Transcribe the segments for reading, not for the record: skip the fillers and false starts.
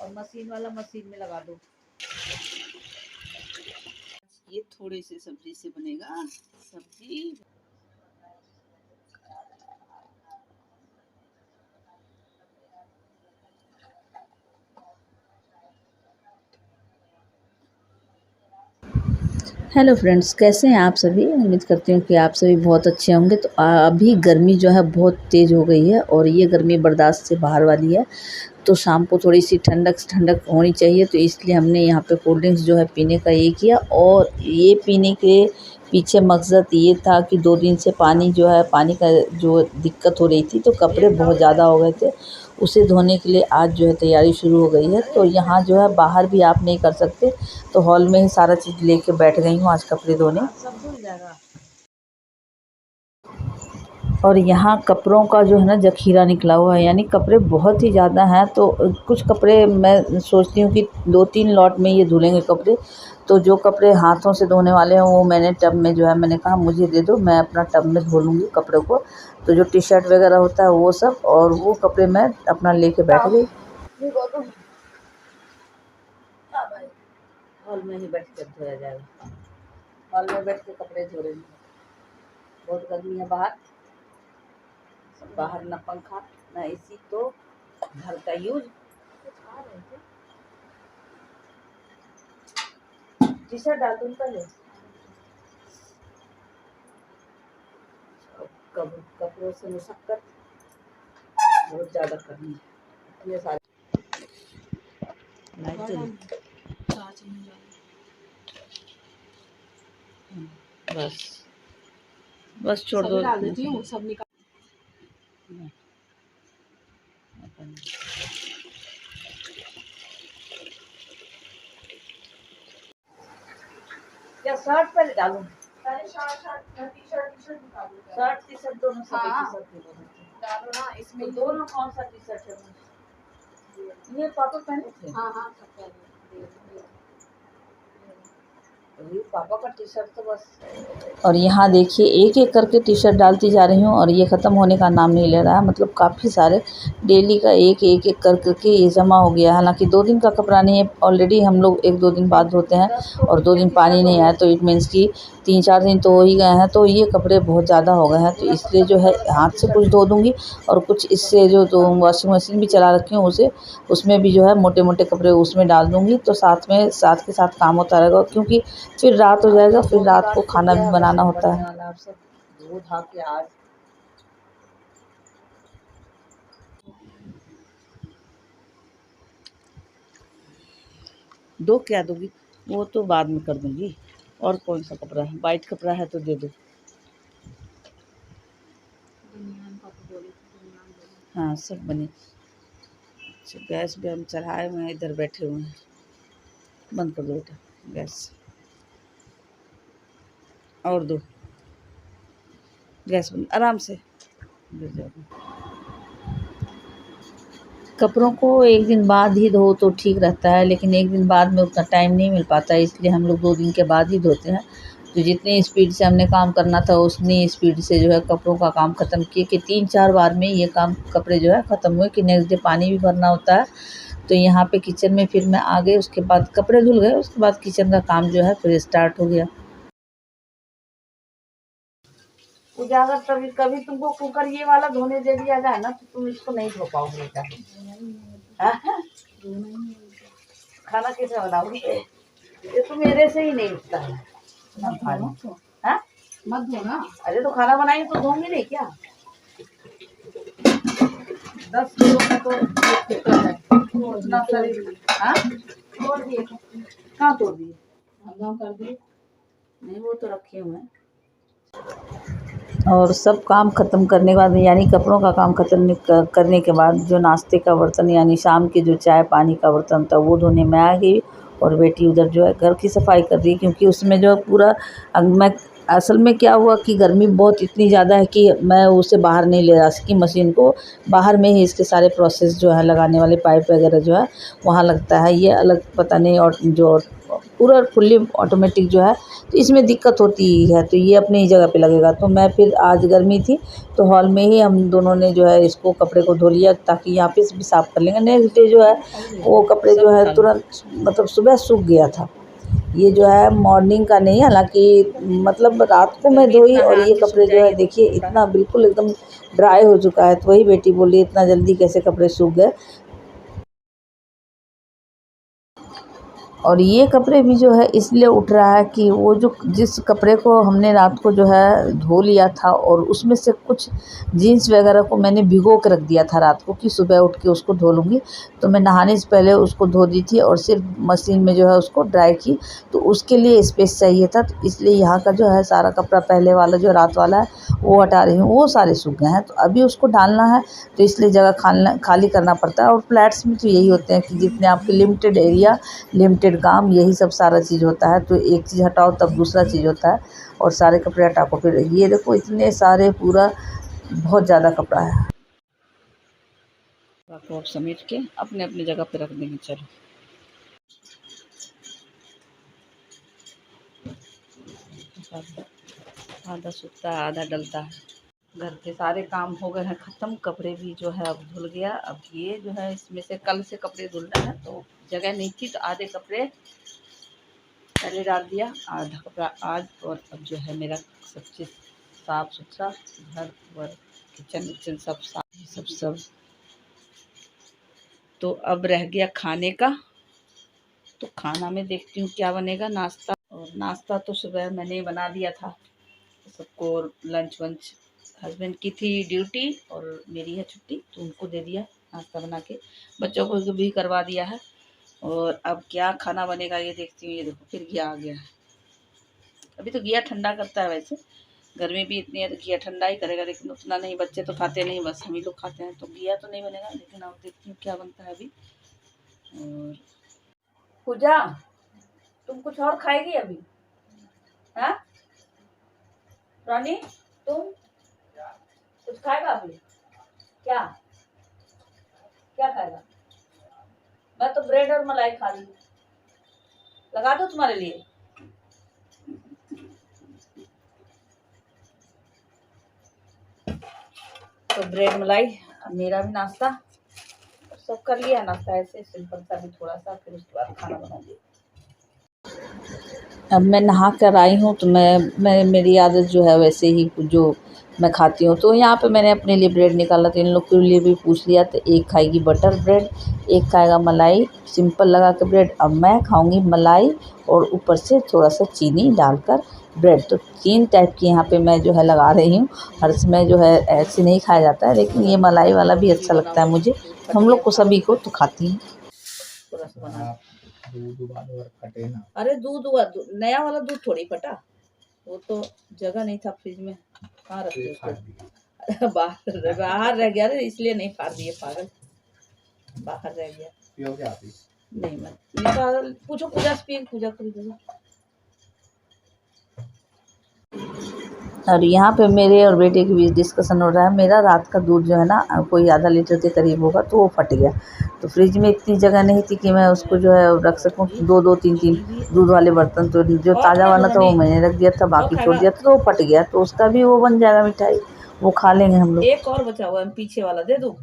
और मशीन वाला मशीन में लगा दो। ये थोड़ी सी सब्जी से बनेगा सब्जी। हेलो फ्रेंड्स, कैसे हैं आप सभी। उम्मीद करती हूँ कि आप सभी बहुत अच्छे होंगे। तो अभी गर्मी जो है बहुत तेज़ हो गई है और ये गर्मी बर्दाश्त से बाहर वाली है। तो शाम को थोड़ी सी ठंडक होनी चाहिए, तो इसलिए हमने यहाँ पे कोल्ड ड्रिंक्स जो है पीने का ये किया। और ये पीने के पीछे मकसद ये था कि 2 दिन से पानी का जो दिक्कत हो रही थी, तो कपड़े बहुत ज़्यादा हो गए थे। उसे धोने के लिए आज जो है तैयारी शुरू हो गई है। तो यहाँ जो है बाहर भी आप नहीं कर सकते, तो हॉल में ही सारा चीज़ लेके बैठ गई हूँ आज कपड़े धोने। सब धुल जाएगा। और यहाँ कपड़ों का जो है ना ज़ख़ीरा निकला हुआ है, यानी कपड़े बहुत ही ज़्यादा हैं। तो कुछ कपड़े मैं सोचती हूँ कि 2-3 लॉट में ये धुलेंगे कपड़े। तो जो कपड़े हाथों से धोने वाले हैं वो मैंने टब में जो है मैंने कहा मुझे दे दो, मैं अपना टब में धो लूँगी कपड़ों को। तो जो टी शर्ट वगैरह होता है वो सब, और वो कपड़े मैं अपना लेके बैठ गई। हॉल में ही बैठ कर धोया जाएगा। हॉल में बैठ के कपड़े धो रहे हैं। बहुत गर्मी है बाहर, बाहर ना पंखा ना एसी, तो घर का यूज। टी शर्ट डाल दूँ पहले। कपड़ों से मुशक्कत बहुत ज़्यादा करनी है। इतने सारे बस छोड़ दो। डाल देती हूँ, सब निकाल। क्या शर्ट पहले डालूं? शर्ट टी शर्ट दोनों सब एक ही शर्ट डालो ना। इसमें दोनों कौन सा टी शर्ट है? ये पापा पहने थे। हाँ सब पहने। पापा का टी शर्ट तो बस। और यहाँ देखिए एक एक करके टी शर्ट डालती जा रही हूँ और ये ख़त्म होने का नाम नहीं ले रहा है। मतलब काफ़ी सारे डेली का एक करके ये जमा हो गया है। हालांकि 2 दिन का कपड़ा नहीं है, ऑलरेडी हम लोग 1-2 दिन बाद धोते हैं और 2 दिन पानी नहीं आया, तो इट मीन्स कि 3-4 दिन तो हो ही गए हैं। तो ये कपड़े बहुत ज़्यादा हो गए हैं, तो इसलिए जो है हाथ से कुछ धो दूँगी और कुछ इससे जो तो वॉशिंग मशीन भी चला रखी हूँ उसमें भी जो है मोटे मोटे कपड़े उसमें डाल दूँगी। तो साथ के साथ काम होता रहेगा, क्योंकि फिर रात हो जाएगा, फिर रात को खाना भी बनाना होता है। सब धो धा के आज दो क्या दोगी? वो तो बाद में कर दूँगी। और कौन सा कपड़ा है? वाइट कपड़ा है तो दे दो। हाँ सब बने। अच्छा, गैस भी हम चढ़ाए हुए हैं, इधर बैठे हुए हैं। बंद कर दो बेटा गैस, और दो गैस बंद, आराम से गिर जाएगा। कपड़ों को एक दिन बाद ही धो तो ठीक रहता है, लेकिन एक दिन बाद में उतना टाइम नहीं मिल पाता है, इसलिए हम लोग 2 दिन के बाद ही धोते हैं। तो जितनी स्पीड से हमने काम करना था उतनी स्पीड से जो है कपड़ों का काम ख़त्म किए कि 3-4 बार में ये काम कपड़े जो है ख़त्म हुए कि नेक्स्ट डे पानी भी भरना होता है। तो यहाँ पे किचन में फिर मैं आ गई, उसके बाद कपड़े धुल गए, उसके बाद किचन का काम जो है फिर स्टार्ट हो गया। उजागर कभी तुमको कुकर ये वाला धोने दे दिया जाए ना, तो तुम इसको नहीं धो पाओगे बेटा। खाना कैसे बनाओगे? ये तो मेरे से ही नहीं उठता है। मत धोना। अरे तो खाना बनाएंगे तो धोंगे नहीं क्या? 10 किलो का तो कुकर है, उतना शरीर। तोड़ दिए? कहाँ तोड़ दिए? कर दिए नहीं, वो तो रखे हुए हैं। और सब काम ख़त्म करने के बाद, यानी कपड़ों का काम ख़त्म करने के बाद जो नाश्ते का बर्तन यानी शाम के जो चाय पानी का बर्तन था वो धोने में आ गई। और बेटी उधर जो है घर की सफाई कर रही है, क्योंकि उसमें जो पूरा मैं असल में क्या हुआ कि गर्मी बहुत इतनी ज़्यादा है कि मैं उसे बाहर नहीं ले जा सकी मशीन को। बाहर में ही इसके सारे प्रोसेस जो है लगाने वाले पाइप वगैरह जो है वहाँ लगता है। ये अलग पता नहीं, और जो पूरा फुल्ली ऑटोमेटिक जो है तो इसमें दिक्कत होती ही है। तो ये अपनी ही जगह पे लगेगा। तो मैं फिर आज गर्मी थी तो हॉल में ही हम दोनों ने जो है इसको कपड़े को धो लिया, ताकि यहाँ पे भी साफ़ कर लेंगे। नेक्स्ट डे जो है वो कपड़े जो है तुरंत मतलब सुबह सूख गया था। ये जो है मॉर्निंग का नहीं, हालांकि मतलब रात को मैं धोई और ये कपड़े जो है देखिए इतना बिल्कुल एकदम ड्राई हो चुका है। तो वही बेटी बोली इतना जल्दी कैसे कपड़े सूख गए। और ये कपड़े भी जो है इसलिए उठ रहा है कि वो जो जिस कपड़े को हमने रात को जो है धो लिया था और उसमें से कुछ जीन्स वगैरह को मैंने भिगो के रख दिया था रात को कि सुबह उठ के उसको धो लूँगी। तो मैं नहाने से पहले उसको धो दी थी और सिर्फ मशीन में जो है उसको ड्राई की। तो उसके लिए स्पेस चाहिए था, तो इसलिए यहाँ का जो है सारा कपड़ा पहले वाला जो रात वाला है वो हटा रही हूँ। वो सारे सूख गए हैं, तो अभी उसको डालना है, तो इसलिए जगह खाली करना पड़ता है। और फ्लैट्स में तो यही होते हैं कि जितने आपके लिमिटेड एरिया, लिमिटेड काम, यही सब सारा चीज़ होता है। तो एक चीज़ हटाओ तब दूसरा चीज़ होता है, और सारे कपड़े हटा को फिर ये देखो इतने सारे, पूरा बहुत ज़्यादा कपड़ा है। को समेट के अपने अपनी जगह पे रख देंगे। चलो आधा सूखता है आधा डलता है। घर के सारे काम हो गए हैं ख़त्म। कपड़े भी जो है अब धुल गया। अब ये जो है इसमें से कल से कपड़े धुलना है, तो जगह नहीं थी तो आधे कपड़े पहले डाल दिया, आधा कपड़ा आज। और अब जो है मेरा सब चीज़ साफ़ सुथरा, घर वर किचन विचन सब साफ सब। तो अब रह गया खाने का। तो खाना में देखती हूँ क्या बनेगा, नाश्ता। और नाश्ता तो सुबह मैंने बना दिया था सबको। लंच वंच हस्बैंड की थी ड्यूटी और मेरी है छुट्टी, तो उनको दे दिया नाश्ता बना के। बच्चों को भी करवा दिया है। और अब क्या खाना बनेगा ये देखती हूँ। ये देखो फिर घिया आ गया है। अभी तो घिया ठंडा करता है, वैसे गर्मी भी इतनी है तो घिया ठंडा ही करेगा, लेकिन उतना नहीं, बच्चे तो खाते नहीं, बस हम ही लोग खाते हैं। तो घिया तो नहीं बनेगा, लेकिन अब देखती हूँ क्या बनता है अभी। और पूजा, तुम कुछ और खाएगी अभी? हाँ रानी, तुम कुछ खाएगा अभी? क्या क्या खाएगा? मैं तो ब्रेड और मलाई खा रही हूँ। लगा दो तुम्हारे लिए। तो ब्रेड मलाई, मेरा भी नाश्ता सब कर लिया। नाश्ता ऐसे सिंपल सा भी थोड़ा सा, फिर उसके बाद खाना बनाऊंगी। अब मैं नहा कर आई हूँ तो मैं मेरी आदत जो है वैसे ही जो मैं खाती हूँ। तो यहाँ पे मैंने अपने लिए ब्रेड निकाला, तो इन लोग के लिए भी पूछ लिया। तो एक खाएगी बटर ब्रेड, एक खाएगा मलाई सिंपल लगा के ब्रेड। अब मैं खाऊंगी मलाई और ऊपर से थोड़ा सा चीनी डालकर ब्रेड। तो 3 टाइप की यहाँ पे मैं जो है लगा रही हूँ। हर समय जो है ऐसे नहीं खाया जाता है, लेकिन ये मलाई वाला भी अच्छा लगता है मुझे। हम लोग को सभी को तो खाती हैं। थोड़ा सा बना दूध वाला फटे ना। अरे दूध नया वाला दूध थोड़ी फटा, वो तो जगह नहीं था फ्रिज में, कहाँ रखते उसको। बाहर रह गया रे, इसलिए नहीं फाड़ दिए पागल। बाहर रह गया। क्या नहीं, मैं पागल। पूछो पूजा से, पूजा करी। और यहाँ पे मेरे और बेटे के बीच डिस्कशन हो रहा है। मेरा रात का दूध जो है ना कोई आधा लीटर के करीब होगा, तो वो फट गया। तो फ्रिज में इतनी जगह नहीं थी कि मैं उसको जो है रख सकूँ 2-2 3-3 दूध वाले बर्तन। तो जो ताज़ा वाला था वो मैंने रख दिया था, बाकी छोड़ दिया था, तो वो फट गया। तो उसका भी वो बन जाएगा मिठाई, वो खा लेंगे हम लोग। एक और बचा हुआ है, पीछे वाला दे दूँ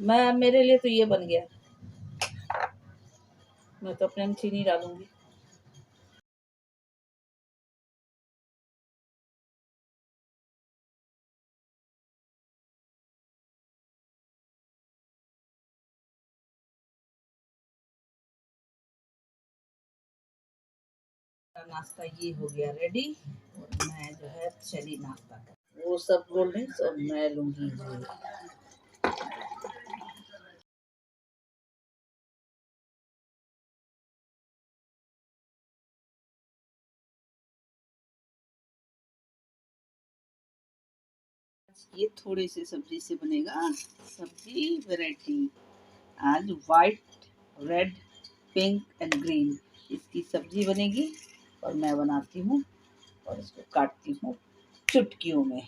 मैं? मेरे लिए तो ये बन गया, मैं तो अपने में चीनी डालूंगी। नाश्ता ये हो गया रेडी, और मैं जो है चली नाश्ता कर। वो सब कोल्ड ड्रिंक्स और मैं लूंगी ये थोड़ी सी सब्जी से बनेगा। सब्जी वैरायटी आज white, red, pink and green इसकी सब्जी बनेगी। और मैं बनाती हूँ और इसको काटती हूँ चुटकियों में।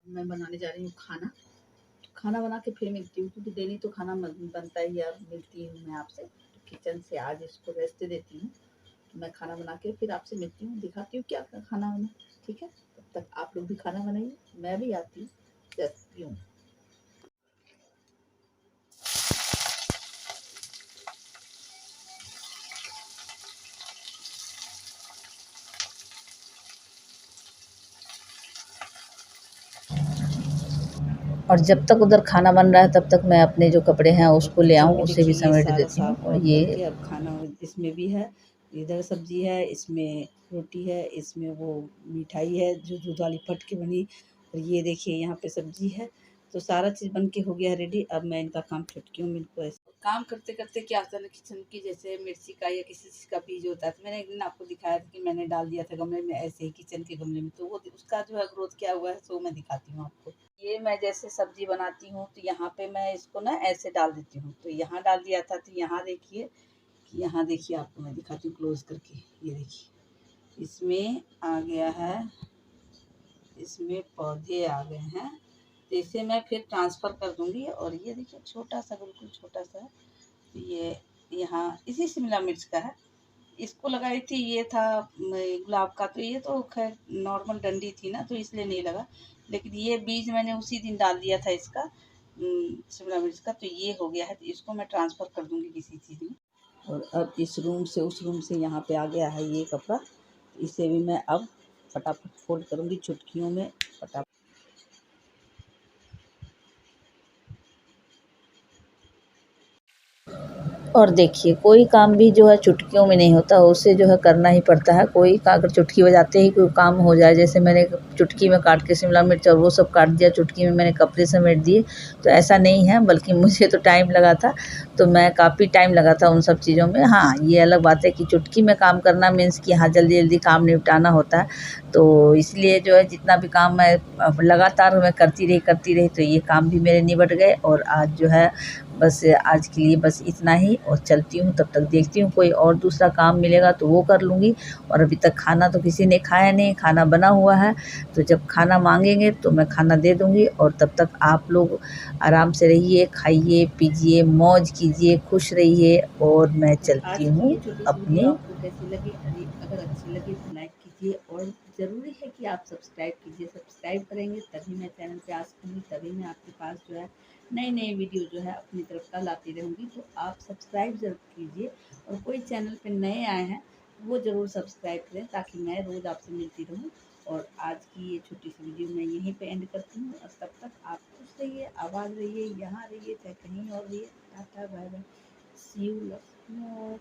मैं बनाने जा रही हूँ खाना। खाना बना के फिर मिलती हूँ, क्योंकि डेली तो खाना बनता ही है। मिलती हूँ मैं आपसे तो किचन से आज इसको रेस्ट देती हूँ। तो मैं खाना बना के फिर आपसे मिलती हूँ, दिखाती हूँ क्या खाना बना। ठीक है, तब तक आप लोग भी खाना बनाइए, मैं भी आती हूँ, जैसती हूँ। और जब तक उधर खाना बन रहा है तब तक मैं अपने जो कपड़े हैं उसको ले आऊँ, उसे भी समेट देती हूँ। और ये अब खाना इसमें भी है, इधर सब्जी है, इसमें रोटी है, इसमें वो मिठाई है जो दूध वाली फट के बनी, और ये देखिए यहाँ पे सब्जी है। तो सारा चीज़ बन के हो गया रेडी। अब मैं इनका काम चुटकियों में इनको ऐसे काम करते करते क्या होता है ना, किचन की जैसे मिर्ची का या किसी चीज़ का बीज होता है, तो मैंने एक दिन आपको दिखाया था कि मैंने डाल दिया था गमले में, ऐसे ही किचन के गमले में। तो वो उसका जो है ग्रोथ क्या हुआ है सो मैं दिखाती हूँ आपको। ये मैं जैसे सब्जी बनाती हूँ तो यहाँ पे मैं इसको ना ऐसे डाल देती हूँ। तो यहाँ डाल दिया था, तो यहाँ देखिए, यहाँ देखिए आपको मैं दिखाती हूँ क्लोज करके। ये देखिए इसमें आ गया है, इसमें पौधे आ गए हैं। तो इसे मैं फिर ट्रांसफ़र कर दूँगी। और ये देखिए छोटा सा, बिल्कुल छोटा सा है। तो ये यहाँ इसी शिमला मिर्च का है, इसको लगाई थी। ये था गुलाब का, तो ये तो खैर नॉर्मल डंडी थी ना, तो इसलिए नहीं लगा। लेकिन ये बीज मैंने उसी दिन डाल दिया था इसका, शिमला मिर्च का। तो ये हो गया है, तो इसको मैं ट्रांसफ़र कर दूँगी किसी चीज़ में। और अब इस रूम से उस रूम से यहाँ पे आ गया है ये कपड़ा, इसे भी मैं अब फटाफट फोल्ड करूँगी चुटकियों में फटाफट। और देखिए कोई काम भी जो है चुटकियों में नहीं होता, उसे जो है करना ही पड़ता है। कोई अगर चुटकी बजाते ही कोई काम हो जाए, जैसे मैंने चुटकी में काट के शिमला मिर्च और वो सब काट दिया, चुटकी में मैंने कपड़े समेट दिए, तो ऐसा नहीं है। बल्कि मुझे तो टाइम लगा था, तो मैं काफ़ी टाइम लगा था उन सब चीज़ों में। हाँ, ये अलग बात है कि चुटकी में काम करना मीन्स कि हाँ जल्दी जल्दी काम निपटाना होता है। तो इसलिए जो है जितना भी काम मैं लगातार मैं करती रही, तो ये काम भी मेरे निबट गए। और आज जो है बस आज के लिए बस इतना ही, और चलती हूँ। तब तक देखती हूँ कोई और दूसरा काम मिलेगा तो वो कर लूँगी। और अभी तक खाना तो किसी ने खाया नहीं, खाना बना हुआ है। तो जब खाना मांगेंगे तो मैं खाना दे दूँगी। और तब तक आप लोग आराम से रहिए, खाइए पीजिए, मौज कीजिए, खुश रहिए। और मैं चलती हूँ अपने। आपको कैसी लगी? अगर अच्छी लगी तो लाइक कीजिए, और ज़रूरी है कि आप सब्सक्राइब कीजिए। सब्सक्राइब करेंगे तभी मैं चैनल पे आ सकूँगी, तभी मैं आपके पास जो है नई नई वीडियो जो है अपनी तरफ का लाती रहूँगी। तो आप सब्सक्राइब ज़रूर कीजिए, और कोई चैनल पे नए आए हैं वो ज़रूर सब्सक्राइब करें, ताकि मैं रोज़ आपसे मिलती रहूँ। और आज की ये छोटी सी वीडियो मैं यहीं पे एंड करती हूँ। और तब तक आप खुश रहिए, आबाद रहिए, यहाँ रहिए चाहे कहीं और रहिए। Tata bye bye, see you, love.